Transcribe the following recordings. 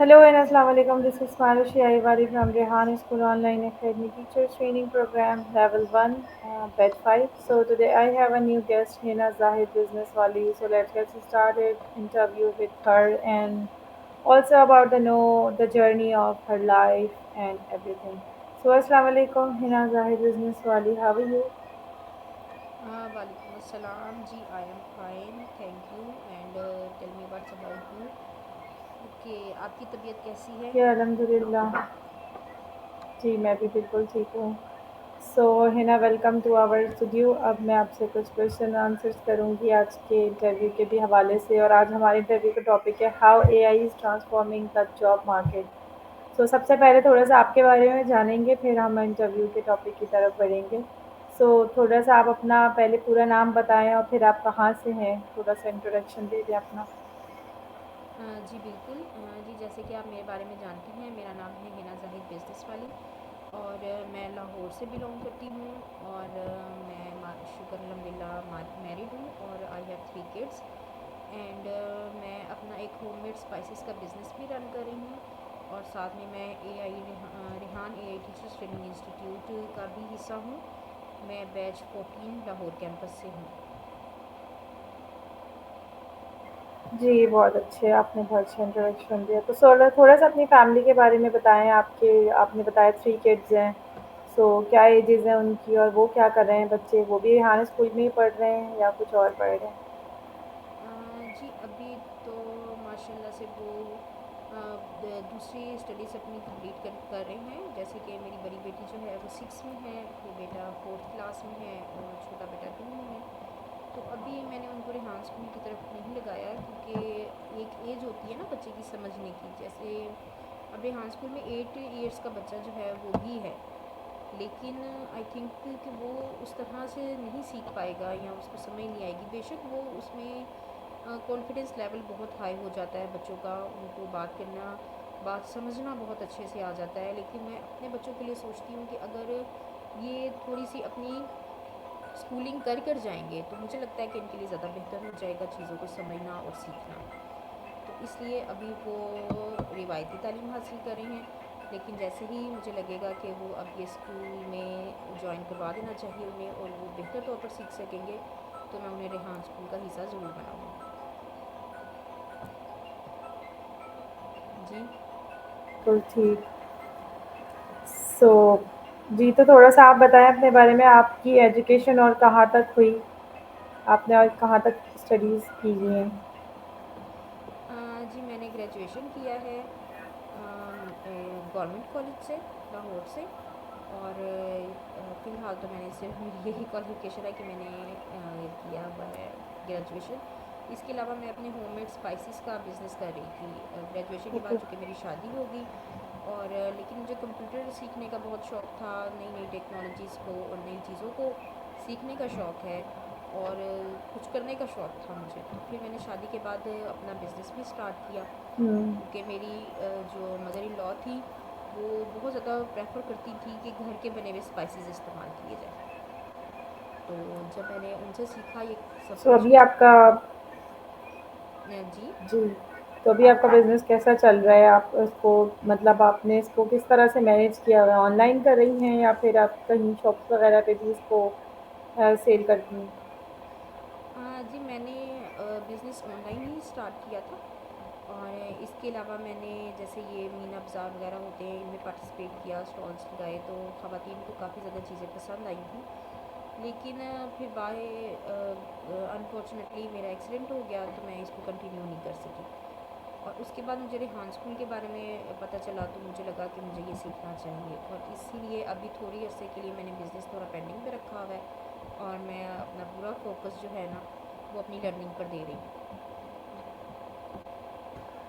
Hello and Assalamu alaikum. This is Marushi Aiwari from Rehan School Online Academy Teacher Training Program Level 1, Batch 5. So today I have a new guest, Hina Zahid Business Wali. So let's get started interview with her and also about the journey of her life and everything. So Assalamu alaikum, Hina Zahid Business Wali. How are you? वालेकुम अस्सलाम जी। I am fine, thank you. And tell me what's about you. Okay, आपकी तबीयत कैसी है? Yeah, Alhamdulillah. जी मैं भी बिल्कुल ठीक हूँ। So Hina welcome to our studio. अब मैं आपसे कुछ क्वेश्चन आंसर्स करूँगी आज के इंटरव्यू के भी हवाले से और आज हमारे इंटरव्यू का टॉपिक है how AI is transforming the job market. So सबसे पहले थोड़ा सा आपके बारे में जानेंगे फिर हम इंटरव्यू के टॉपिक की तरफ बढ़ेंगे। सो थोड़ा सा आप अपना पहले पूरा नाम बताएं और फिर आप कहाँ से हैं, थोड़ा सा इंट्रोडक्शन दे दें अपना। जी बिल्कुल। जी, जैसे कि आप मेरे बारे में जानती हैं, मेरा नाम है हिना जाहिद बिज़नेस वाली। और मैं लाहौर से बिलोंग करती हूँ। और मैं शुक्र अल्हम्दुलिल्लाह मैरिड हूँ और आई हैव 3 किड्स। एंड मैं अपना एक होममेड स्पाइसेस का बिज़नेस भी रन कर रही हूँ। और साथ में मैं Rehan AI teachers training institute का भी हिस्सा हूँ। मैं बैच 14 लाहौर कैंपस से हूँ। जी, बहुत अच्छे, आपने बहुत अच्छा इंट्रोडक्शन दिया। तो सोलह थोड़ा सा अपनी फैमिली के बारे में बताएँ आपके। आपने बताया 3 किड्स हैं, सो क्या एजेज़ हैं उनकी और वो क्या कर रहे हैं बच्चे? वो भी रिहाना स्कूल में ही पढ़ रहे हैं या कुछ और पढ़ रहे हैं? जी, अभी तो माशाल्लाह से वो दूसरी स्टडीज़ अपनी कंप्लीट कर रहे हैं। जैसे कि मेरी बड़ी बेटी जो है वो 6 में है, ये बेटा 4th क्लास में है और छोटा बेटा 2 में है। तो अभी मैंने उनको रेहान स्कूल की तरफ नहीं लगाया, क्योंकि एक एज होती है ना बच्चे की समझने की। जैसे अब रेहान स्कूल में 8 इयर्स का बच्चा जो है वो भी है, लेकिन आई थिंक कि वो उस तरह से नहीं सीख पाएगा या उसको समझ नहीं आएगी। बेशक वो उसमें कॉन्फिडेंस लेवल बहुत हाई हो जाता है बच्चों का, उनको बात करना, बात समझना बहुत अच्छे से आ जाता है। लेकिन मैं अपने बच्चों के लिए सोचती हूँ कि अगर ये थोड़ी सी अपनी स्कूलिंग कर कर जाएंगे तो मुझे लगता है कि इनके लिए ज़्यादा बेहतर हो जाएगा चीज़ों को समझना और सीखना। तो इसलिए अभी वो रिवायती तालीम हासिल कर रहे हैं। लेकिन जैसे ही मुझे लगेगा कि वो अब ये स्कूल में जॉइन करवा देना चाहिए उन्हें और वो बेहतर तौर पर सीख सकेंगे, तो मैं उन्हें रेहान स्कूल का हिस्सा ज़रूर बनाऊँगी। जी। बिल्कुल ठीक। सो जी, तो थोड़ा-सा आप बताएँ अपने बारे में, आपकी एजुकेशन और कहाँ तक हुई? आपने और कहाँ तक स्टडीज़ की हुई हैं? जी, मैंने ग्रेजुएशन किया है गवर्नमेंट कॉलेज से, लाहौर से। और फ़िलहाल तो मैंने सिर्फ मेरी यही क्वालिफ़िकेशन है कि मैंने किया हुआ है ग्रेजुएशन। इसके अलावा मैं अपने होममेड स्पाइसेस का बिज़नेस कर रही थी ग्रेजुएशन के ओके। बाद, चूँकि मेरी शादी हो गई। और लेकिन मुझे कंप्यूटर सीखने का बहुत शौक़ था, नई नई टेक्नोलॉजीज़ को और नई चीज़ों को सीखने का शौक़ है। और कुछ करने का शौक़ था मुझे। तो फिर मैंने शादी के बाद अपना बिज़नेस भी स्टार्ट किया, हुँ। क्योंकि मेरी जो मदर इन लॉ थी वो बहुत ज़्यादा प्रेफर करती थी कि घर के बने हुए स्पाइसेस इस्तेमाल किए जाए। तो जब मैंने उनसे सीखा ये सब सो कुछ। अभी आपका जी। जी, तो अभी आपका बिज़नेस कैसा चल रहा है? आप उसको मतलब आपने इसको किस तरह से मैनेज किया हुआ है? ऑनलाइन कर रही हैं या फिर आप कहीं शॉप्स वगैरह पे भी इसको सेल करती हैं? जी, मैंने बिज़नेस ऑनलाइन ही स्टार्ट किया था। और इसके अलावा मैंने जैसे ये मीना बाज़ार वगैरह होते हैं, इनमें पार्टिसिपेट किया, स्टॉल्स लगाए, तो ख़वातीन को काफ़ी ज़्यादा चीज़ें पसंद आई थी। लेकिन फिर बाय अनफॉर्चुनेटली मेरा एक्सीडेंट हो गया, तो मैं इसको कंटिन्यू नहीं कर सकी। और उसके बाद मुझे रेहान स्कूल के बारे में पता चला, तो मुझे लगा कि मुझे ये सीखना चाहिए, और इसीलिए अभी थोड़ी अरसे के लिए मैंने बिज़नेस थोड़ा पेंडिंग पे रखा हुआ है। और मैं अपना पूरा फोकस जो है ना वो अपनी लर्निंग पर दे रही हूँ।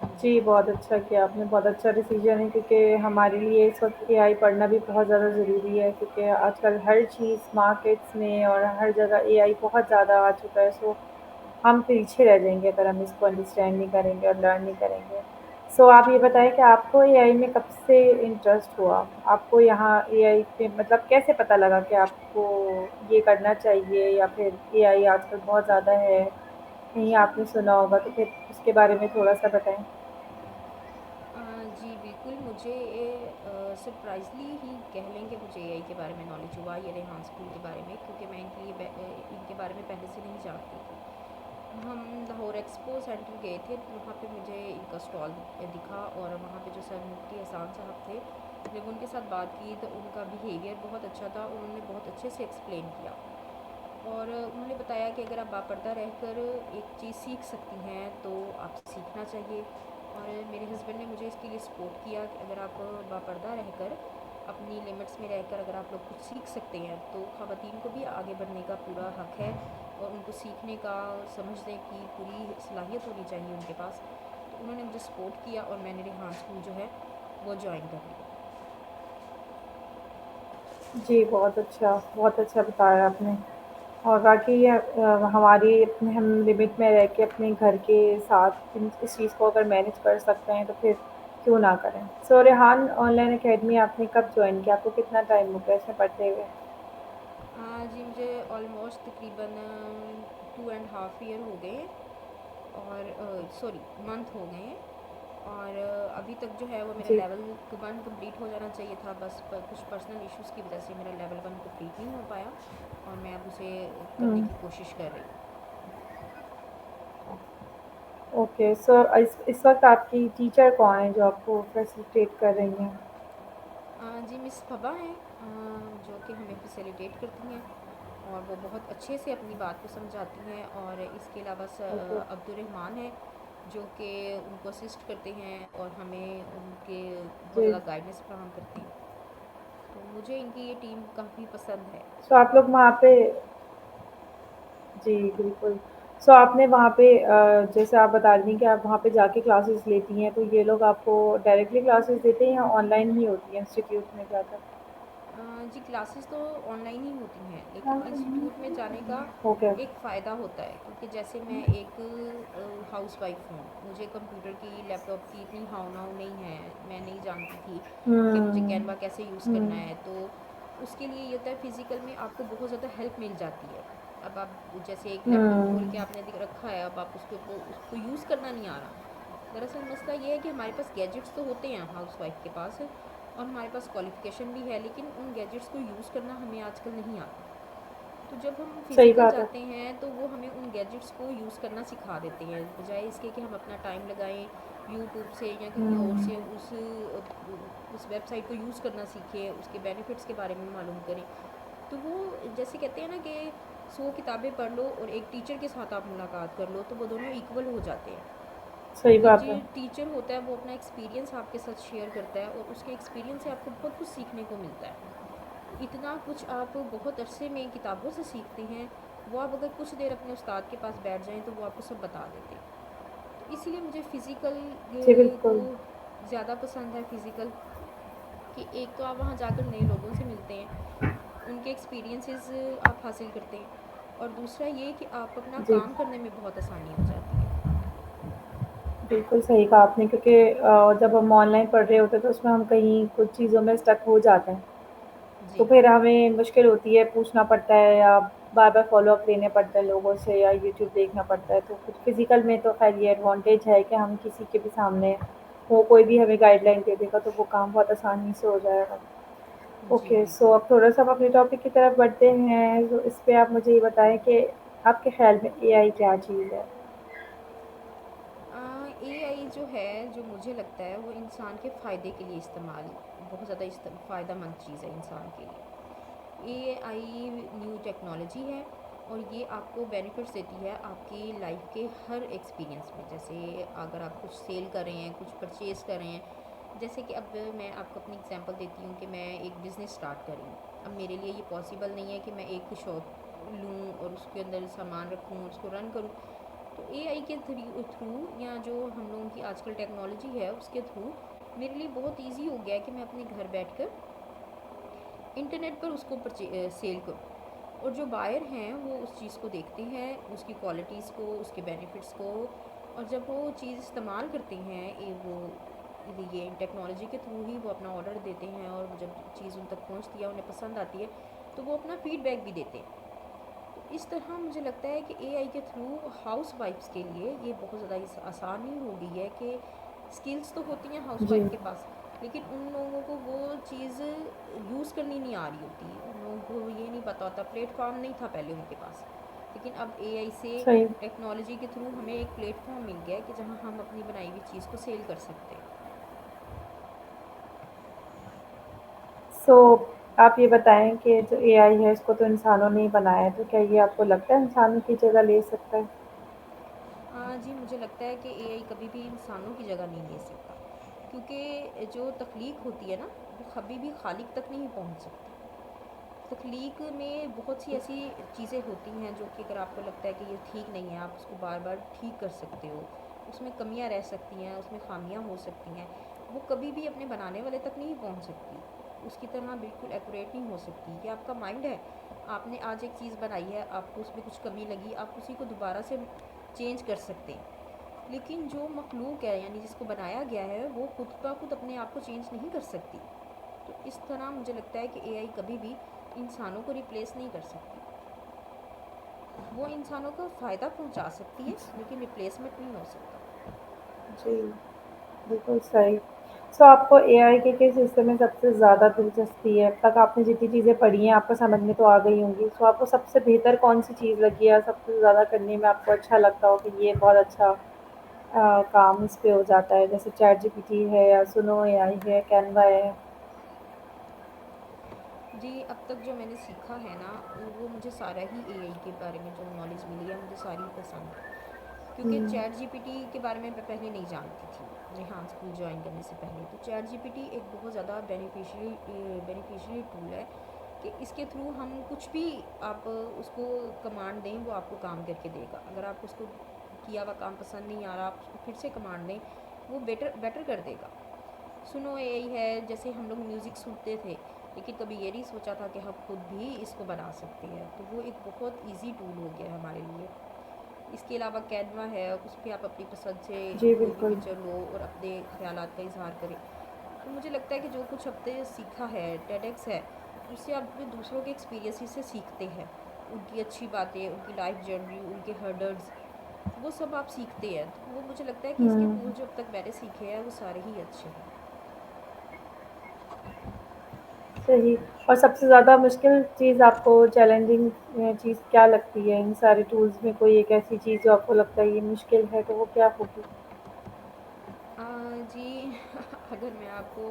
जी। जी, बहुत अच्छा किया आपने, बहुत अच्छा डिसीज़न है क्योंकि हमारे लिए इस वक़्त एआई पढ़ना भी बहुत ज़्यादा ज़रूरी है क्योंकि आजकल हर चीज़ मार्केट्स में और हर जगह एआई बहुत ज़्यादा आ चुका है। सो हम पीछे रह जाएँगे अगर हम इसको अंडरस्टैंड नहीं करेंगे और लर्न नहीं करेंगे। सो आप ये बताएँ कि आपको एआई में कब से इंटरेस्ट हुआ? आपको यहाँ एआई पे मतलब कैसे पता लगा कि आपको ये करना चाहिए या फिर एआई आजकल बहुत ज़्यादा है, कहीं आपने सुना होगा तो फिर उसके बारे में थोड़ा-सा बताएँ? जी, बिल्कुल मुझे सरप्राइज़ली ही कह लें कि मुझे एआई के बारे में नॉलेज हुआ ये रेहान स्कूल के बारे में, क्योंकि मैं इनके बारे में पहले से नहीं जानती थी। हम लाहौर एक्सपो सेंटर गए थे, तो वहाँ पे मुझे इनका स्टॉल दिखा, और वहाँ पे जो सर मुफ्ती एहसान साहब थे, जब उनके साथ बात की तो उनका बिहेवियर बहुत अच्छा था, और उन्होंने बहुत अच्छे से एक्सप्लेन किया। और उन्होंने बताया कि अगर आप बापर्दा रहकर एक चीज़ सीख सकती हैं तो आप सीखना चाहिए। और मेरे हस्बैंड ने मुझे इसके लिए सपोर्ट किया कि अगर आप बापर्दा रहकर अपनी लिमिट्स में रहकर अगर आप लोग कुछ सीख सकते हैं तो ख़वातीन को भी आगे बढ़ने का पूरा हक है, और उनको सीखने का, समझने की पूरी सलाहियत होनी चाहिए उनके पास। तो उन्होंने मुझे सपोर्ट किया, और मैंने रेहान स्कूल जो है वो ज्वाइन कर लिया। जी, बहुत अच्छा बताया आपने। और वाक़ई ये हमारी अपने हम लिमिट में रह के अपने घर के साथ इन इस चीज़ को अगर मैनेज कर सकते हैं तो फिर क्यों ना करें। सो रेहान ऑनलाइन अकेडमी आपने कब जॉइन किया? आपको कितना टाइम हो गया इसमें पढ़ते हुए? जी, मुझे ऑलमोस्ट तकरीबन 2.5 ईयर हो गए हैं, और सॉरी मंथ हो गए हैं। और अभी तक जो है वो मेरा जी। लेवल 1 कंप्लीट हो जाना चाहिए था, बस कुछ पर्सनल इश्यूज़ की वजह से मेरा लेवल 1 कंप्लीट नहीं हो पाया, और मैं अब उसे करने हुँ। की कोशिश कर रही हूँ। ओके, सो इस वक़्त आपकी टीचर कौन है जो आपको फैसिलिटेट कर रही हैं? जी, मिस फबा हैं, जो कि हमें फैसिलिटेट करती हैं, और वो बहुत अच्छे से अपनी बात को समझाती हैं। और इसके अलावा ओके, अब्दुलरहमान हैं, जो कि उनको असिस्ट करते हैं और हमें उनके बहुत जी। ज़्यादा गाइडेंस फ्राहम करते हैं। तो मुझे इनकी ये टीम काफ़ी पसंद है। सो आप लोग वहाँ पे जी, बिल्कुल। सो आपने वहाँ पे जैसे आप बता रही थीं कि आप वहाँ पे जाके क्लासेस लेती हैं, तो ये लोग आपको डायरेक्टली क्लासेस देते हैं या ऑनलाइन ही होती हैं इंस्टीट्यूट में जाकर? जी, क्लासेस तो ऑनलाइन ही होती हैं, लेकिन इंस्टीट्यूट में जाने का ओके। एक फ़ायदा होता है, क्योंकि जैसे मैं एक हाउसवाइफ हूँ, मुझे कंप्यूटर की, लैपटॉप की इतनी हाव-नाव नहीं है, मैं नहीं जानती थी कि मुझे हुँ, कैनवा कैसे यूज़ करना हुँ, है। तो उसके लिए ये होता है, फ़िज़िकल में आपको बहुत ज़्यादा हेल्प मिल जाती है। अब आप जैसे एक लैपटॉप खोल हुँ। के आपने रखा है, अब आप उसको यूज़ करना नहीं आ रहा। दरअसल मसला ये है कि हमारे पास गैजेट्स तो होते हैं हाउसवाइफ के पास, और हमारे पास क्वालिफ़िकेशन भी है, लेकिन उन गैजेट्स को यूज़ करना हमें आजकल नहीं आता। तो जब हम सही फ़िज़िकल बात है। जाते हैं तो वो हमें उन गैजेट्स को यूज़ करना सिखा देते हैं, बजाय इसके कि हम अपना टाइम लगाएं यूट्यूब से या कहीं और हुँ, से उस वेबसाइट को यूज़ करना सीखें, उसके बेनिफिट्स के बारे में मालूम करें। तो वो जैसे कहते हैं ना कि 100 किताबें पढ़ लो और एक टीचर के साथ आप मुलाकात कर लो, तो वो दोनों इक्वल हो जाते हैं। सही क्योंकि बात जो है। टीचर होता है वो अपना एक्सपीरियंस आपके साथ शेयर करता है, और उसके एक्सपीरियंस से आपको बहुत कुछ सीखने को मिलता है। इतना कुछ आप बहुत अरसे में किताबों से सीखते हैं, वो आप अगर कुछ देर अपने उस्ताद के पास बैठ जाएं तो वो आपको सब बता देते हैं। तो इसीलिए मुझे फ़िज़िकल जी, को बिल्कुल। ज़्यादा पसंद है। फ़िज़िकल कि एक तो आप वहाँ जाकर नए लोगों से मिलते हैं, उनके एक्सपीरियंसेस आप हासिल करते हैं, और दूसरा ये कि आप अपना जी। काम करने में बहुत आसानी हो जाती है। बिल्कुल सही कहा आपने क्योंकि जब हम ऑनलाइन पढ़ रहे होते हैं तो उसमें हम कहीं कुछ चीज़ों में स्टक हो जाते हैं। तो जी। फिर हमें मुश्किल होती है, पूछना पड़ता है या बार-बार फ़ॉलो-अप लेने पड़ते हैं लोगों से या यूट्यूब देखना पड़ता है। तो कुछ फ़िज़िकल में तो ख़ैर ये एडवांटेज है कि हम किसी के भी सामने हो, कोई भी हमें गाइडलाइन दे देगा तो वो काम बहुत आसानी से हो जाएगा। जी, ओके, सो बिल्कुल। अब थोड़ा-सा हम अपने टॉपिक की तरफ बढ़ते हैं। तो इस पे आप मुझे ये बताएँ कि आपके ख़्याल में एआई क्या चीज़ है? एआई जो है, जो मुझे लगता है वो इंसान के फ़ायदे के लिए इस्तेमाल, बहुत ज़्यादा फ़ायदेमंद चीज़ है इंसान के लिए। एआई न्यू टेक्नोलॉजी है, और ये आपको बेनिफिट्स देती है आपकी लाइफ के हर एक्सपीरियंस में। जैसे अगर आप कुछ सेल कर रहे हैं, कुछ परचेज़ कर रहे हैं, जैसे कि अब मैं आपको अपनी एग्जांपल देती हूँ कि मैं एक बिज़नेस स्टार्ट कर रही हूँ। अब मेरे लिए ये पॉसिबल नहीं है कि मैं एक शॉप लूँ और उसके अंदर सामान रखूँ और उसको रन करूँ। तो एआई के थ्रू या जो हम लोगों की आजकल टेक्नोलॉजी है उसके थ्रू मेरे लिए बहुत इजी हो गया है कि मैं अपने घर बैठकर इंटरनेट पर उसको सेल करूँ, और जो बायर हैं वो उस चीज़ को देखते हैं, उसकी क्वालिटीज़ को, उसके बेनिफिट्स को, और जब वो चीज़ इस्तेमाल करते हैं, ये टेक्नोलॉजी के थ्रू ही वो अपना ऑर्डर देते हैं, और जब चीज़ उन तक पहुंचती है, उन्हें पसंद आती है, तो वो अपना फीडबैक भी देते हैं। तो इस तरह मुझे लगता है कि एआई के थ्रू हाउस वाइफ्स के लिए ये बहुत ज़्यादा आसानी हो गई है कि स्किल्स तो होती हैं जी, हाउसवाइफ के पास, लेकिन उन लोगों को वो चीज़ यूज़ करनी नहीं आ रही होती, उन लोगों को ये नहीं पता होता, प्लेटफॉर्म नहीं था पहले उनके पास। लेकिन अब एआई से, सही। टेक्नोलॉजी के थ्रू हमें एक प्लेटफॉर्म मिल गया है कि जहाँ हम अपनी बनाई हुई चीज़ को सेल कर सकते हैं। सो आप ये बताएँ कि जो एआई है इसको तो इंसानों ने ही बनाया है, तो क्या ये आपको लगता है इंसानों की जगह ले सकता है? जी, मुझे लगता है कि एआई कभी भी इंसानों की जगह नहीं ले सकता, क्योंकि जो तख्लीक होती है ना, वो कभी भी खालिक तक नहीं पहुंच सकती। तख्लीक में बहुत सी ऐसी चीज़ें होती हैं जो कि अगर आपको लगता है कि ये ठीक नहीं है, आप उसको बार बार ठीक कर सकते हो। उसमें कमियां रह सकती हैं, उसमें खामियां हो सकती हैं, वो कभी भी अपने बनाने वाले तक नहीं पहुंच सकती, उसकी तरह बिल्कुल एक्यूरेट नहीं हो सकती। ये आपका माइंड है, आपने आज एक चीज़ बनाई है, आपको उसमें कुछ कमी लगी, आप उसी को दोबारा से चेंज कर सकते हैं। लेकिन जो मखलूक है, यानी जिसको बनाया गया है, वो खुद ब खुद अपने आप को चेंज नहीं कर सकती। तो इस तरह मुझे लगता है कि एआई कभी भी इंसानों को रिप्लेस नहीं कर सकती। वो इंसानों को फ़ायदा पहुंचा सकती है, लेकिन रिप्लेसमेंट नहीं हो सकता। जी, बिल्कुल सही। सो आपको एआई के किस हिस्से में सबसे ज़्यादा दिलचस्पी है? अब तक आपने जितनी चीज़ें पढ़ी हैं, आपको समझ में तो आ गई होंगी। सो आपको सबसे बेहतर कौन-सी चीज़ लगी है? सबसे ज़्यादा करने में आपको अच्छा लगता हो कि ये बहुत अच्छा काम इस पे हो जाता है, जैसे चैटजीपीटी है या सुनो एआई है, कैनवा है? जी, अब तक जो मैंने सीखा है ना, वो मुझे सारा ही एआई के बारे में जो नॉलेज मिली है, मुझे सारी पसंद है। क्योंकि हुँ, चैट जीपीटी के बारे में मैं पहले नहीं जानती थी, रेहान स्कूल ज्वाइन करने से पहले। तो चैट जीपीटी एक बहुत ज़्यादा बेनिफिशियरी टूल है कि इसके थ्रू हम कुछ भी, आप उसको कमांड दें, वो आपको काम करके देगा। अगर आप उसको किया हुआ काम पसंद नहीं आ रहा, आप उसको फिर से कमांड दें, वो बेटर बेटर कर देगा। सुनो एआई है, जैसे हम लोग म्यूज़िक सुनते थे, लेकिन कभी ये नहीं सोचा था कि हम खुद भी इसको बना सकते हैं, तो वो एक बहुत इजी टूल हो गया है हमारे लिए। इसके अलावा कैनवा है, उस पर आप अपनी पसंद से जी, कोई भी बिल्कुल। पिक्चर लो और अपने ख्यालात का इजहार करें। तो मुझे लगता है कि जो कुछ हमने सीखा है, टेडेक्स है, उससे आप अपने दूसरों के एक्सपीरियंस से सीखते हैं, उनकी अच्छी बातें, उनकी लाइफ जर्नी, उनके हर्डल्स, वो सब आप सीखते हैं। तो वो मुझे लगता है कि इसके हुँ, टूल जो अब तक मैंने सीखे हैं, वो सारे ही अच्छे हैं। सही। और सबसे ज़्यादा मुश्किल चीज़ आपको चैलेंजिंग चीज़ क्या लगती है इन सारे टूल्स में? कोई एक ऐसी चीज़ जो आपको लगता है ये मुश्किल है, तो वो क्या होगी? जी अगर मैं आपको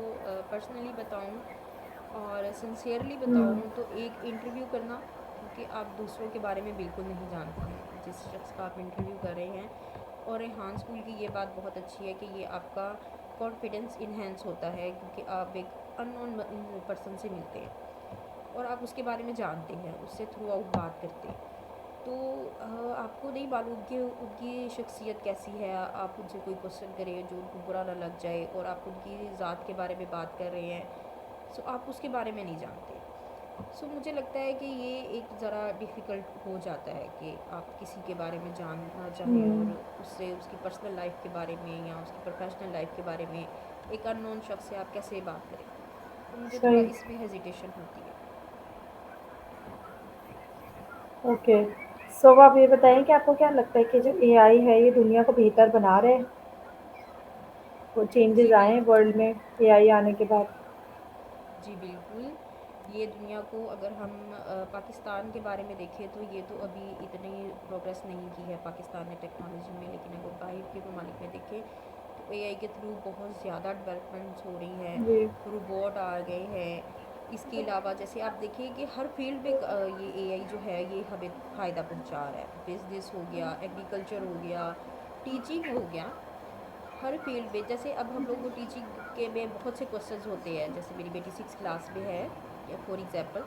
पर्सनली बताऊं और सिंसियरली हुँ, बताऊं, तो एक इंटरव्यू करना, क्योंकि आप दूसरों के बारे में बिल्कुल नहीं जानते हैं जिस शख्स का आप इंटरव्यू कर रहे हैं। और रेहान स्कूल की ये बात बहुत अच्छी है कि ये आपका कॉन्फिडेंस इन्हेंस होता है, क्योंकि आप एक अननोन पर्सन से मिलते हैं और आप उसके बारे में जानते हैं, उससे थ्रू आउट बात करते हैं। तो आपको नहीं मालूम कि उनकी शख्सियत कैसी है, आप उनसे कोई क्वेश्चन करें जो उनको बुरा ना लग जाए, और आप उनकी ज़ात के बारे में बात कर रहे हैं, सो आप उसके बारे में नहीं जानते। सो मुझे लगता है कि ये एक ज़रा डिफ़िकल्ट हो जाता है कि आप किसी के बारे में जानना चाहें हुँ, और उससे उसकी पर्सनल लाइफ के बारे में या उसकी प्रोफेशनल लाइफ के बारे में एक अननोन शख्स से आप कैसे बात करें। तो मुझे थोड़ा सही। इसमें हेजिटेशन होती है। ओके। सो आप ये बताएँ कि आपको क्या लगता है कि जो एआई है, ये दुनिया को बेहतर बना रहा है? वो जी चेंजेज़ आए हैं बिल्कुल। वर्ल्ड में एआई आने के बाद? जी बिल्कुल। ये दुनिया को, अगर हम पाकिस्तान के बारे में देखें, तो ये तो अभी इतनी प्रोग्रेस नहीं की है पाकिस्तान ने टेक्नोलॉजी में, लेकिन अगर बाहर के ममालिक में देखें तो एआई के थ्रू बहुत ज़्यादा डेवलपमेंट्स हो रही हैं, जी, रोबोट आ गए हैं। इसके अलावा जैसे आप देखिए कि हर फील्ड में ये एआई जो है ये हमें फ़ायदा पहुंचा रहा है। बिजनेस हो गया, एग्रीकल्चर हो गया, टीचिंग हो गया, हर फील्ड में। जैसे अब हम लोग को टीचिंग के में बहुत से क्वेश्चंस होते हैं, जैसे मेरी बेटी 6 क्लास में है, या फॉर एग्जांपल,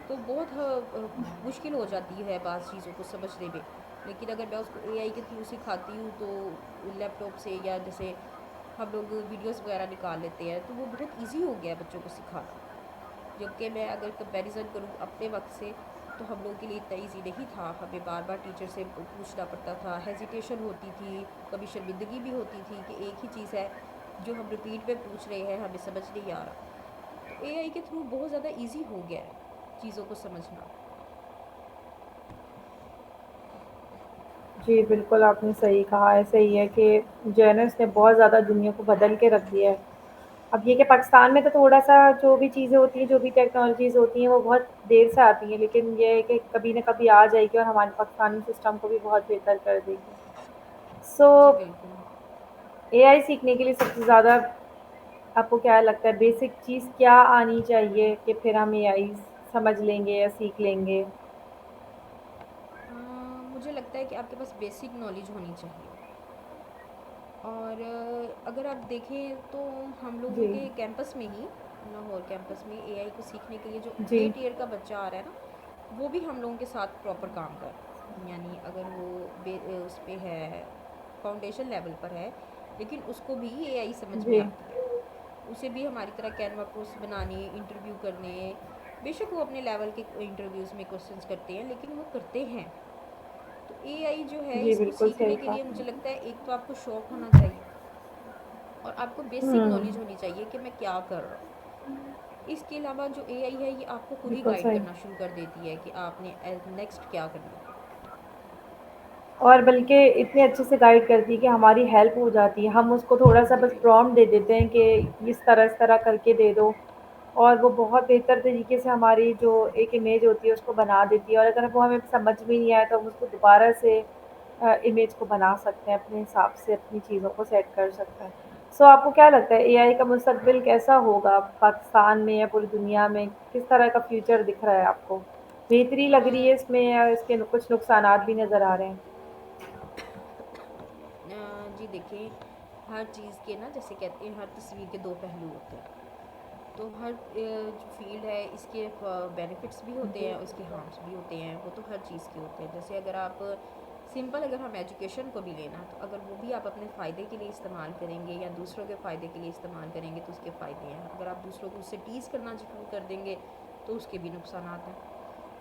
तो बहुत मुश्किल हो जाती है बाज़ चीज़ों को समझने में। लेकिन अगर मैं उसको एआई के थ्रू सिखाती हूँ, तो लैपटॉप से, या जैसे हम लोग वीडियोस वगैरह निकाल लेते हैं, तो वो बहुत इजी हो गया है बच्चों को सिखाना। जबकि मैं अगर कंपैरिजन करूँ अपने वक्त से, तो हम लोगों के लिए इतना ईजी नहीं था, हमें बार बार टीचर से पूछना पड़ता था, हेजिटेशन होती थी, कभी शर्मिंदगी भी होती थी कि एक ही चीज़ है जो हम रिपीट में पूछ रहे हैं, हमें समझ नहीं आ रहा। तो एआई के थ्रू बहुत ज़्यादा इजी हो गया है चीज़ों को समझना। जी, बिल्कुल आपने सही कहा, ऐसे ही है कि जो है ना इसने बहुत ज़्यादा दुनिया को बदल के रख दिया है। अब ये कि पाकिस्तान में तो थोड़ा-सा जो भी चीज़ें होती हैं, जो भी टेक्नोलॉज़ीज़ होती हैं, वो बहुत देर से आती हैं, लेकिन ये है कि कभी न कभी आ जाएगी और हमारे पाकिस्तानी सिस्टम को भी बहुत बेहतर कर देगी। सो जी बिल्कुल। एआई सीखने के लिए सबसे ज़्यादा आपको क्या लगता है बेसिक चीज़ क्या आनी चाहिए कि फिर हम एआई समझ लेंगे या सीख लेंगे? मुझे लगता है कि आपके पास बेसिक नॉलेज होनी चाहिए। और अगर आप देखें तो हम लोगों जी, के कैंपस में ही, लाहौर कैंपस में एआई को सीखने के लिए जो जी, 8 ईयर का बच्चा आ रहा है ना, वो भी हम लोगों के साथ प्रॉपर काम कर रहा है। यानी अगर वो उस पे है, फाउंडेशन लेवल पर है, लेकिन उसको भी एआई समझ में जी, आती है। उसे भी हमारी तरह कैनवा पोस्ट बनाने, इंटरव्यू करने, बेशक वो अपने लेवल के इंटरव्यूज़ में क्वेश्चंस करते हैं, लेकिन वो करते हैं। तो एआई जो है, जी, इसको बिल्कुल सही सीखने के कहा लिए मुझे आपने। लगता है एक तो आपको शौक होना चाहिए, और आपको बेसिक हुँ, नॉलेज होनी चाहिए कि मैं क्या कर रहा हूँ। इसके अलावा जो एआई है, ये आपको खुद ही बिल्कुल गाइड सही। करना शुरू कर देती है कि आपने नेक्स्ट क्या करना है। और बल्कि इतने अच्छे से गाइड करती है कि हमारी हेल्प हो जाती है। हम उसको थोड़ा-सा जी बस बिल्कुल। प्रॉम्प्ट दे देते हैं कि इस तरह करके दे दो और वो बहुत बेहतर तरीके से हमारी जो एक इमेज होती है उसको बना देती है और अगर वो हमें समझ में नहीं आया तो हम उसको दोबारा से इमेज को बना सकते हैं अपने हिसाब से, अपनी चीज़ों को सेट कर सकते हैं। सो आपको क्या लगता है एआई का मुस्तकबिल कैसा होगा पाकिस्तान में या पूरी दुनिया में? किस तरह का फ्यूचर दिख रहा है आपको? बेहतरी लग रही है इसमें या इसके कुछ नुकसानात भी नज़र आ रहे हैं? जी देखिए, हर चीज़ के ना, जैसे कहते हैं, हर तस्वीर के दो पहलू होते हैं। तो हर जो फील्ड है, इसके बेनिफिट्स भी होते जी, हैं और इसके हार्म्स भी होते हैं। वो तो हर चीज़ के होते हैं। जैसे अगर आप सिंपल, अगर हम एजुकेशन को भी लेना, तो अगर वो भी आप अपने फ़ायदे के लिए इस्तेमाल करेंगे या दूसरों के फ़ायदे के लिए इस्तेमाल करेंगे, तो उसके फ़ायदे हैं। अगर आप दूसरों को उससे टीज़ करना शुरू कर देंगे, तो उसके भी नुकसानात हैं।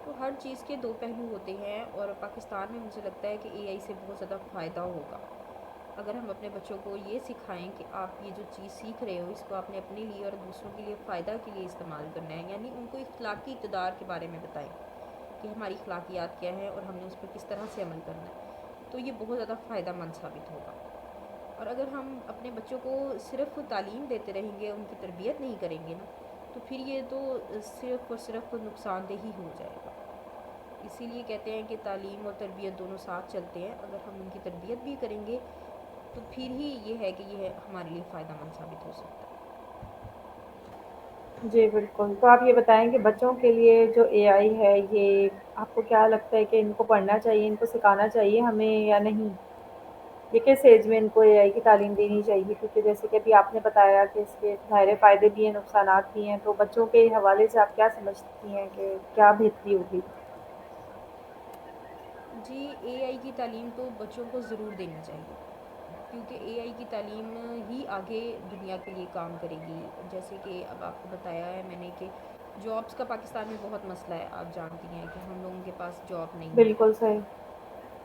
तो हर चीज़ के दो पहलू होते हैं, और पाकिस्तान में मुझे लगता है कि एआई से बहुत ज़्यादा फ़ायदा होगा। अगर हम अपने बच्चों को ये सिखाएं कि आप ये जो चीज़ सीख रहे हो, इसको आपने अपने लिए और दूसरों के लिए फ़ायदा के लिए इस्तेमाल करना है। यानी उनको इखलाकी इक़्तिदार के बारे में बताएं कि हमारी अखलाकियात क्या है और हमने उस पर किस तरह से अमल करना है, तो ये बहुत ज़्यादा फ़ायदा साबित होगा। और अगर हम अपने बच्चों को सिर्फ़ तालीम देते रहेंगे, उनकी तरबियत नहीं करेंगे ना, तो फिर ये तो सिर्फ़ और सिर्फ नुकसानदेह ही हो जाएगा। इसीलिए कहते हैं कि तालीम और तरबियत दोनों साथ चलते हैं। अगर हम उनकी तरबियत भी करेंगे, तो फिर ही ये है कि ये हमारे लिए फ़ायदा साबित हो सकता है। जी बिल्कुल। तो आप ये बताएँ कि बच्चों के लिए जो एआई है ये आपको क्या लगता है कि इनको पढ़ना चाहिए, इनको सिखाना चाहिए हमें या नहीं? ये किस एज में इनको एआई की तालीम देनी चाहिए? क्योंकि जैसे कि अभी आपने बताया कि इसके ज़ाहिर है फ़ायदे भी हैं, नुकसानात भी हैं, तो बच्चों के हवाले से आप क्या समझती हैं कि क्या बेहतरी होगी? जी, एआई की तालीम तो बच्चों को ज़रूर देनी चाहिए, क्योंकि एआई की तालीम ही आगे दुनिया के लिए काम करेगी। जैसे कि अब आपको बताया है मैंने कि जॉब्स का पाकिस्तान में बहुत मसला है। आप जानती हैं कि हम लोगों के पास जॉब नहीं है। बिल्कुल सही।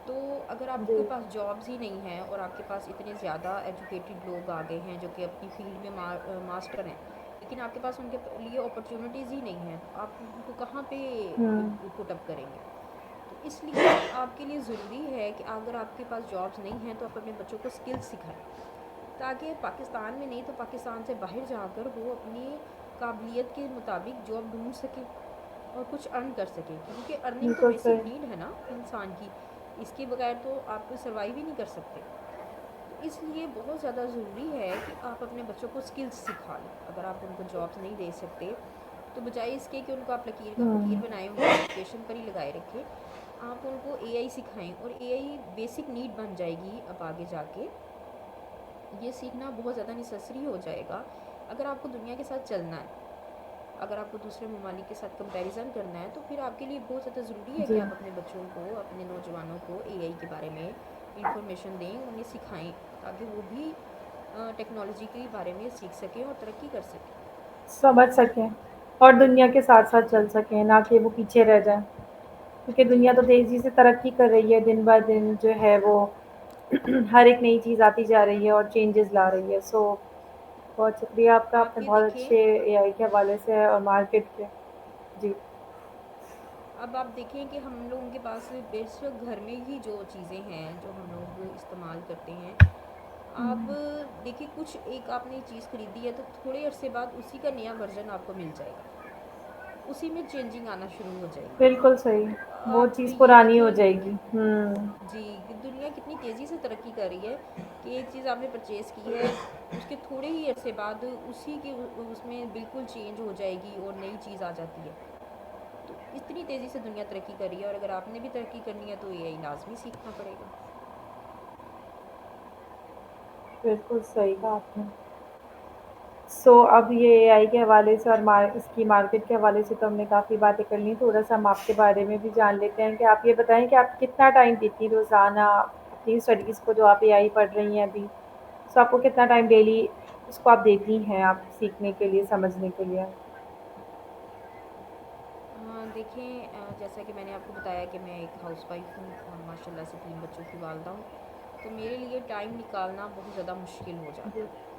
तो अगर जी, आपके पास जॉब्स ही नहीं हैं और आपके पास इतने ज़्यादा एजुकेटेड लोग आ गए हैं जो कि अपनी फील्ड में मास्टर हैं, लेकिन आपके पास उनके लिए अपॉर्चुनिटीज़ ही नहीं हैं, तो आप उनको कहाँ पे हुँ, पुट अप करेंगे। तो इसलिए आपके लिए ज़रूरी है कि अगर आपके पास जॉब्स नहीं हैं, तो आप अपने बच्चों को स्किल्स सिखाएं, ताकि पाकिस्तान में नहीं तो पाकिस्तान से बाहर जाकर वो अपनी काबिलियत के मुताबिक जॉब ढूंढ सके और कुछ अर्न कर सके, क्योंकि अर्निंग तो बिल्कुल बेसिक सही। नीड है ना इंसान की। इसके बगैर तो आप सर्वाइव ही नहीं कर सकते। तो इसलिए बहुत ज़्यादा ज़रूरी है कि आप अपने बच्चों को स्किल्स सिखा लें। अगर आप उनको जॉब्स नहीं दे सकते, तो बजाय इसके कि उनको आप लकीर का फ़कीर हुँ, बनाएं, उनको एजुकेशन पर ही लगाए रखें, आप उनको एआई सिखाएं, और एआई बेसिक नीड बन जाएगी अब आगे जाके। ये सीखना बहुत ज़्यादा नेसेसरी हो जाएगा अगर आपको दुनिया के साथ चलना है। अगर आपको दूसरे ममालिक के साथ कंपैरिजन करना है, तो फिर आपके लिए बहुत ज़्यादा ज़रूरी है कि जी। आप अपने बच्चों को, अपने नौजवानों को एआई के बारे में इंफॉर्मेशन दें, उन्हें सिखाएं, ताकि वो भी टेक्नोलॉजी के बारे में सीख सकें और तरक्की कर सकें। समझ सकें और दुनिया के साथ-साथ चल सकें, ना कि वो पीछे रह जाएँ। क्योंकि जी दुनिया तो बिल्कुल। तेज़ी से तरक्की कर रही है, दिन ब दिन जो है वो हर एक नई चीज़ आती जा रही है और चेंजेज़ ला रही है। सो बहुत शुक्रिया आपका, आप आपने ये बहुत देखें अच्छे एआई के हवाले से और मार्केट के जी, अब आप देखें कि हम लोगों के पास बेशक घर में ही जो चीज़ें हैं जो हम लोग इस्तेमाल करते हैं, आप हुँ, देखिए कुछ एक आपने चीज़ खरीदी है तो थोड़े अरसे बाद उसी का नया वर्ज़न आपको मिल जाएगा, उसी में चेंजिंग आना शुरू हो जाएगी। बिल्कुल सही। तो वो आप चीज़ ये पुरानी हो देखें जाएगी। हुँ, जी कि दुनिया कितनी तेज़ी से तरक्की कर रही है कि एक चीज़ आपने परचेज़ की है, उसके थोड़े ही अरसे बाद उसी के उसमें बिल्कुल चेंज हो जाएगी और नई चीज़ आ जाती है। तो इतनी तेज़ी से दुनिया तरक्की कर रही है और अगर आपने भी तरक्की करनी है तो एआई लाज़मी सीखना पड़ेगा। बिल्कुल सही कहा आपने। अब ये एआई के हवाले से और इसकी मार्केट के हवाले से तो हमने काफ़ी बातें कर ली। थोड़ा-सा हम आपके बारे में भी जान लेते हैं कि आप ये बताएँ कि आप कितना टाइम देती हैं रोज़ाना अपनी स्टडीज़ को जो आप एआई पढ़ रही हैं अभी? आपको कितना टाइम डेली उसको आप देती हैं आप सीखने के लिए, समझने के लिए? देखें जैसा कि मैंने आपको बताया कि मैं एक हाउसवाइफ़ हूँ और माशाल्लाह से 3 बच्चों की वालिदा हूँ, तो मेरे लिए टाइम निकालना बहुत ज़्यादा मुश्किल हो जाता जी, है।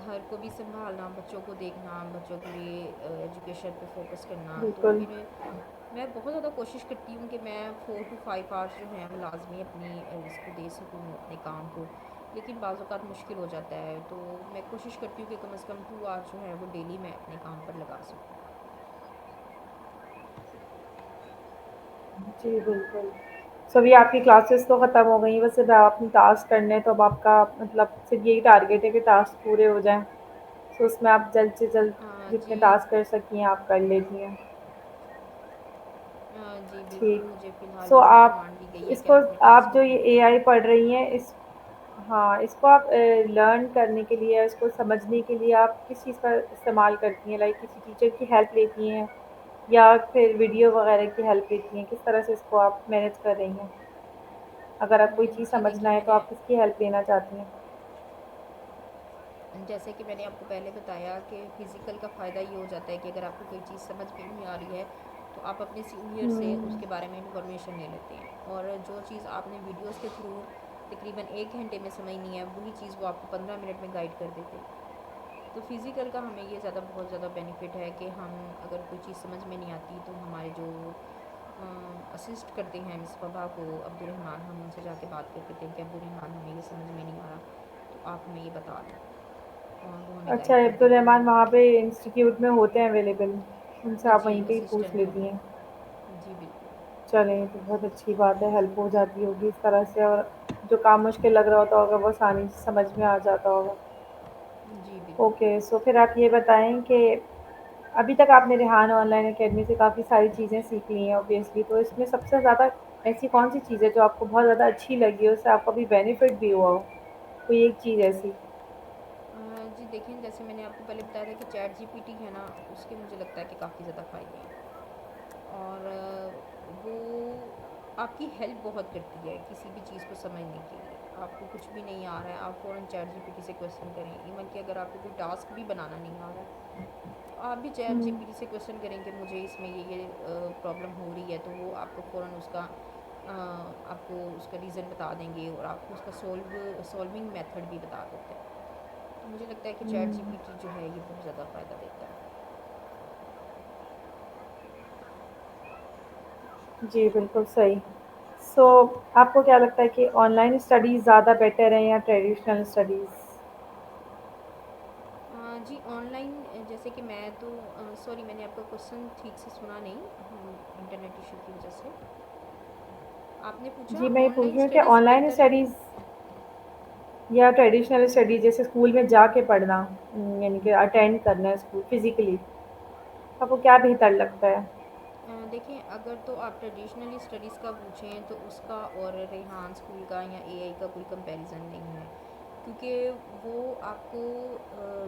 घर को भी सँभालना, बच्चों को देखना, बच्चों के लिए एजुकेशन पे फ़ोकस करना, तो बिल्कुल। फिर मैं बहुत ज़्यादा कोशिश करती हूँ कि मैं 4 टू 5 आवर्स जो हैं वो लाज़मी अपनी इसको दे सकूँ अपने काम को। लेकिन बाज़ औक़ात मुश्किल हो जाता है, तो मैं कोशिश करती हूँ कि कम से कम 2 आवर्स जो है वो डेली मैं अपने काम पर लगा सकूँ। जी, बिल्कुल। अभी आपकी क्लासेस तो ख़त्म हो गई हैं, बस अब आप अपने टास्क करने हैं, तो अब आपका मतलब सिर्फ़ यही टारगेट है कि टास्क पूरे हो जाएँ। उसमें आप जल्द से जल्द जितने जी टास्क कर सकी हैं, आप कर लेती हैं। जी बिल्कुल, ठीक। मुझे फ़िलहाल यही आप कमांड दी गई है कि इसको आप अपने आप टास्क जो ये कंप्लीट करें। एआई पढ़ रही हैं, हाँ, इसको आप लर्न करने के लिए, इसको समझने के लिए आप किस चीज़ का इस्तेमाल करती हैं? लाइक किसी टीचर की हेल्प लेती हैं या फिर वीडियो वगैरह की हेल्प लेती हैं? किस तरह से इसको आप मैनेज कर रही हैं? अगर आप कोई चीज़ जी समझना देखिए है, तो मैंने आप किसकी हेल्प लेना चाहती हैं? जैसे कि मैंने आपको पहले बताया कि फ़िज़िकल का फ़ायदा ये हो जाता है कि अगर आपको कोई चीज़ समझ में नहीं आ रही है, तो आप अपने सीनियर से हुँ, उसके बारे में इन्फॉर्मेशन ले लेते हैं और जो चीज़ आपने वीडियोज़ के थ्रू तकरीबन 1 घंटे में समझनी है, वही चीज़ वो आपको 15 मिनट में गाइड कर देते हैं। तो फ़िज़िकल का हमें ये बहुत ज़्यादा बेनिफिट है कि हम अगर कोई चीज़ समझ में नहीं आती तो हमारे जो असिस्ट करते हैं मिस वबा को अब्दुलरहमान, हम उनसे जाके बात कर देते हैं कि अब्दुलरहमान हमें ये समझ में नहीं आ रहा, तो आप हमें ये बता दें और वो हमें अच्छा गाइड कर अब्दुल देते रहमान हैं। वहाँ पे इंस्टीट्यूट में होते हैं अवेलेबल, उनसे आप जी वहीं पे ही पूछ असिस्टेंट लेती होते हैं। हैं जी बिल्कुल। चलें, तो बहुत अच्छी बात है, हेल्प हो जाती होगी इस तरह से और जो काम मुश्किल लग रहा होता होगा, वो आसानी से समझ में आ जाता होगा। जी बिल्कुल। ओके, फिर आप ये बताएँ कि अभी तक आपने रेहान ऑनलाइन अकेडमी से काफ़ी सारी चीज़ें सीख ली हैं ऑब्वियसली, तो इसमें सबसे ज़्यादा ऐसी कौन-सी चीज़ है जो आपको बहुत ज़्यादा अच्छी लगी हो, उससे आपको अभी बेनिफिट भी हुआ हो? कोई एक चीज़ ऐसी? जी देखें जैसे मैंने आपको पहले बताया था कि चैट जीपीटी है ना, उसके मुझे लगता है कि काफ़ी ज़्यादा फ़ायदे हैं और वो आपकी हेल्प बहुत करती है किसी भी चीज़ को समझने के लिए। आपको कुछ भी नहीं आ रहा है, आप फ़ौरन चैट जीपीटी से क्वेश्चन करें। इवन कि अगर आपको कोई टास्क भी बनाना नहीं आ रहा है, तो आप भी चैट हुँ, जीपीटी से क्वेश्चन करें कि मुझे इसमें ये प्रॉब्लम हो रही है, तो वो आपको फ़ौरन उसका आपको उसका रीज़न बता देंगे और आपको उसका सॉल्विंग मेथड भी बता देते हैं। तो मुझे लगता है कि चैट हुँ। जीपीटी जो है ये बहुत ज़्यादा फ़ायदा देता है। जी, बिल्कुल सही। सो आपको क्या लगता है कि ऑनलाइन स्टडीज़ ज़्यादा बेटर है या ट्रेडिशनल स्टडीज़? जी ऑनलाइन जैसे कि मैं तो सॉरी मैंने आपका क्वेश्चन ठीक से सुना नहीं, इंटरनेट इशू की वजह से। आपने पूछा जी, मैं ये पूछ ऑनलाइन रही हूँ कि स्टडीज़ ऑनलाइन बेहतर है। स्टडीज़ या ट्रेडिशनल स्टडीज़ जैसे स्कूल में जाके पढ़ना यानी कि अटेंड करना है स्कूल फिज़िकली, आपको क्या बेहतर लगता है? देखें अगर तो आप ट्रेडिशनली स्टडीज़ का पूछें तो उसका और रेहान स्कूल का या एआई का कोई कंपैरिजन नहीं है, क्योंकि वो आपको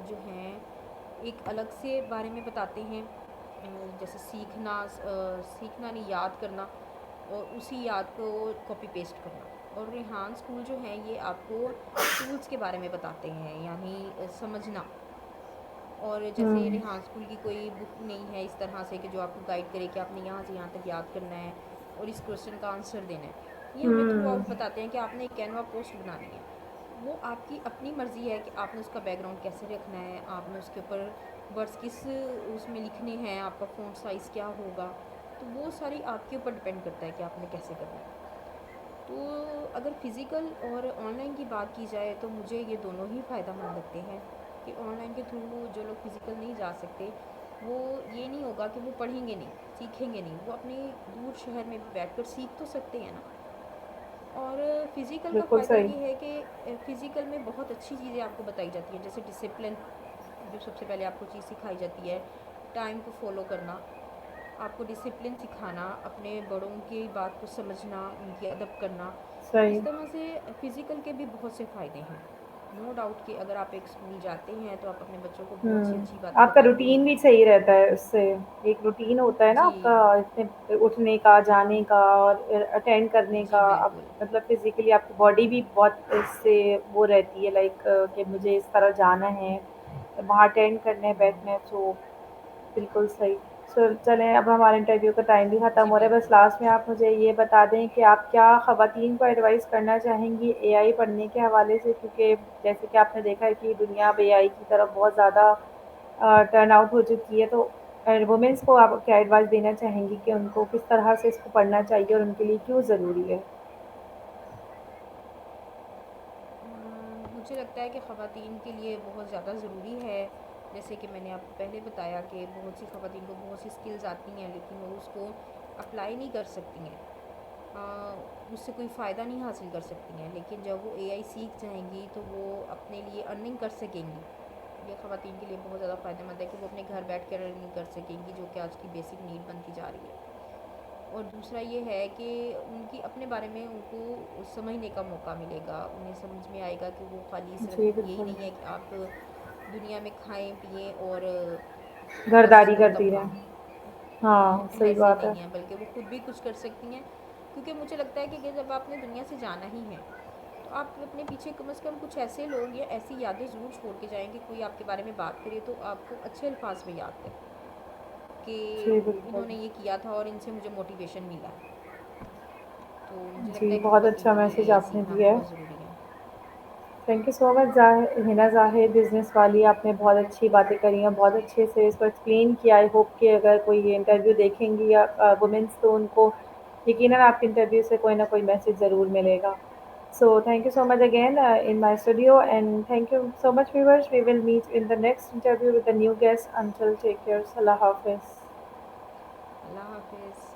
जो हैं एक अलग से बारे में बताते हैं, जैसे सीखना नहीं याद करना और उसी याद को कॉपी पेस्ट करना। और रेहान स्कूल जो है ये आपको टूल्स के बारे में बताते हैं, यानी समझना। और जैसे हुँ, रेहान स्कूल की कोई बुक नहीं है इस तरह से कि जो आपको गाइड करे कि आपने यहाँ से यहाँ तक याद करना है और इस क्वेश्चन का आंसर देना है। ये हमें थ्रू हुँ, आउट बताते हैं कि आपने एक कैनवा पोस्ट बनानी है। वो आपकी अपनी मर्ज़ी है कि आपने उसका बैकग्राउंड कैसे रखना है, आपने उसके ऊपर वर्ड्स किस उसमें लिखने हैं, आपका फ़ॉन्ट साइज़ क्या होगा। तो वो सारी आपके ऊपर डिपेंड करता है कि आपने कैसे करना है। तो अगर फ़िज़िकल और ऑनलाइन की बात की जाए तो मुझे ये दोनों ही फ़ायदेमंद लगते हैं कि ऑनलाइन के थ्रू जो लोग फ़िज़िकल नहीं जा सकते, वो ये नहीं होगा कि वो पढ़ेंगे नहीं, सीखेंगे नहीं, वो अपने दूर शहर में भी बैठकर सीख तो सकते हैं ना। और फ़िज़िकल का बिल्कुल फ़ायदा सही। ये है कि फ़िज़िकल में बहुत अच्छी चीज़ें आपको बताई जाती हैं, जैसे डिसिप्लिन, जो सबसे पहले आपको चीज़ सिखाई जाती है, टाइम को फ़ॉलो करना, आपको डिसिप्लिन सिखाना, अपने बड़ों की बात को समझना, उनकी अदब करना। तो सही। इस तरह से फ़िज़िकल के भी बहुत से फ़ायदे हैं। नो डाउट कि अगर आप एक स्कूल जाते हैं तो आप अपने बच्चों को बहुत सी अच्छी बातें आपका बताते रूटीन हैं। भी सही रहता है उससे। एक रूटीन होता है ना जी, आपका, इतने उठने का, जाने का और अटेंड करने जी का। आप बिल्कुल। मतलब फिज़िकली आपकी बॉडी भी बहुत इससे वो रहती है, लाइक कि मुझे इस तरह जाना है, वहाँ अटेंड करना है, बैठना है। सो बिल्कुल सही। सो चलें, अब हमारे इंटरव्यू का टाइम भी ख़त्म जी हो रहा है। बस बिल्कुल। लास्ट में आप मुझे ये बता दें कि आप क्या ख़वातीन को एडवाइस करना चाहेंगी एआई पढ़ने के हवाले से? क्योंकि जैसे कि आपने देखा है कि दुनिया अब एआई की तरफ बहुत ज़्यादा टर्न आउट हो चुकी है। तो वुमेन्स को आप क्या एडवाइस देना चाहेंगी कि उनको किस तरह से इसको पढ़ना चाहिए और उनके लिए क्यों ज़रूरी है? मुझे लगता है कि ख़वातीन के लिए बहुत ज़्यादा ज़रूरी है। जैसे कि मैंने आपको पहले बताया कि बहुत सी ख़वातीन को बहुत सी स्किल्स आती हैं लेकिन वो उसको अप्लाई नहीं कर सकती हैं, उससे कोई फ़ायदा नहीं हासिल कर सकती हैं। लेकिन जब वो एआई सीख जाएंगी तो वो अपने लिए अर्निंग कर सकेंगी। ये ख़वातीन के लिए बहुत ज़्यादा फ़ायदेमंद है कि वो अपने घर बैठ कर अर्निंग कर सकेंगी, जो कि आज की बेसिक नीड बनती जा रही है। और दूसरा ये है कि उनकी अपने बारे में उनको समझने का मौका मिलेगा, उन्हें समझ में आएगा कि वो खाली जी, सिर्फ यही बिल्कुल। नहीं है कि आप दुनिया में खाएं पिएं और बस घरदारी ख़त्म करती काम। रहें। हाँ, सही ऐसे बात है। नहीं है, बल्कि वो खुद भी कुछ कर सकती हैं। क्योंकि मुझे लगता है कि जब आपने दुनिया से जाना ही है तो आप अपने पीछे कम से कम कुछ ऐसे लोग या ऐसी यादें ज़रूर छोड़ के जाएं कि कोई आपके बारे में बात करे तो आपको अच्छे अल्फाज में याद करे कि जी, बिल्कुल। इन्होंने ये किया था और इनसे मुझे मोटिवेशन मिला। तो मुझे लगता जी, है कि बहुत ख़वातीन अच्छा के लिए मैसेज एआई आपने सीखना दिया है। बहुत ज़रूरी है। Thank you so much Hina Zahid, business वाली। आपने बहुत अच्छी बातें करी हैं, बहुत अच्छे से इसको एक्सप्लेन किया। आई होप कि अगर कोई ये इंटरव्यू देखेंगी या वुमेन्स, तो उनको यकीनन आपके इंटरव्यू से कोई ना कोई मैसेज ज़रूर मिलेगा। So thank you so much again in my studio, and thank you so much viewers. We will meet in the next interview with a new guest. Until take care, अल्लाह हाफ़िज़। अल्लाह हाफिज़।